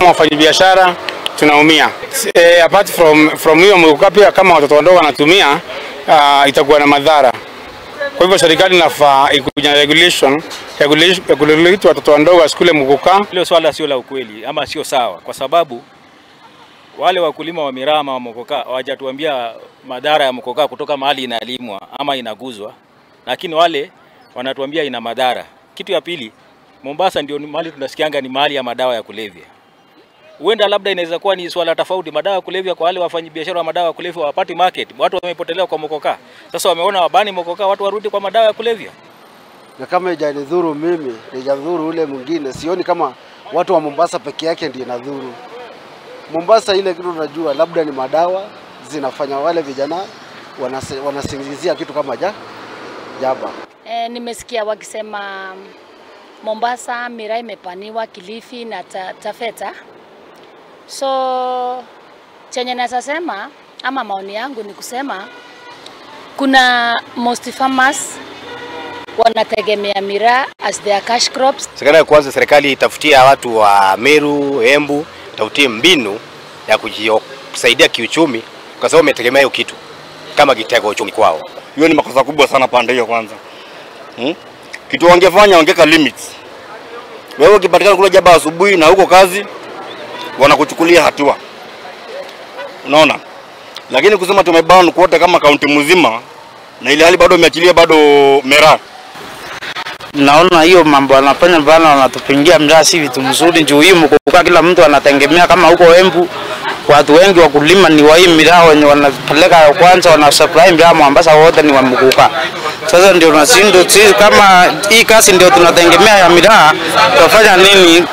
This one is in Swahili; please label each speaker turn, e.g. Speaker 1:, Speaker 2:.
Speaker 1: Wafanyabiashara tunaumia. Apart from hiyo mkoka pia kama watoto wadogo wanatumia itakuwa na madhara. Kwa hivyo serikali inafaa ikuja regulation watoto wadogo wasikule mkoka.
Speaker 2: Hilo swala sio la ukweli ama sio sawa, kwa sababu wale wakulima wa mirama wa mkoka hawajatuambia madhara ya mkoka kutoka mahali inalimwa ama inaguzwa, lakini wale wanatuambia ina madhara. Kitu ya pili, Mombasa ndio mahali tunasikianga ni mahali ya madawa ya kulevya. Huenda labda inaweza kuwa ni swala tofauti, madawa ya kulevya kwa wale wafanyabiashara wa madawa ya kulevya hawapati market. Watu wamepotelea kwa mkoka. Sasa wameona wabani mkoka, watu warudi kwa madawa ya kulevya.
Speaker 3: Na kama haijanidhuru mimi, haijadhuru ule mwingine. Sioni kama watu wa Mombasa peke yake ndio inadhuru. Mombasa ile kitu tunajua labda ni madawa zinafanya wale vijana wanasingizia kitu kama jaba.
Speaker 4: Nimesikia wakisema Mombasa miraa imepaniwa, Kilifi na Taveta. So chenye nasema ama maoni yangu ni kusema kuna most farmers wanategemea miraa as their cash crops.
Speaker 5: Kwanza serikali itafutia watu wa Meru, Embu, tafutie mbinu ya kusaidia kiuchumi, kwa sababu umetegemea hiyo kitu kama kitego uchumi kwao.
Speaker 6: Hiyo ni makosa kubwa sana pande hiyo kwanza. Kitu wangefanya wangeka limits. Wewe ukipatikana kula jaba asubuhi na huko kazi wanakuchukulia hatua. Unaona? Lakini kusema tumeban kuote kama kaunti mzima na ile hali bado imeachilia bado Mera.
Speaker 7: Naona hiyo mambo wanafanya bana, wanatupingia miraa si vitu mzuri. Juu hii mkoka kila mtu anategemea, kama huko Embu watu wengi wakulima ni wa hii miraa wenye wanapeleka kwanza, wana supply miraa Mombasa wote ni wa mkoka. Sasa ndio tunashinda sisi, kama hii kazi ndio tunategemea ya miraa, tutafanya nini?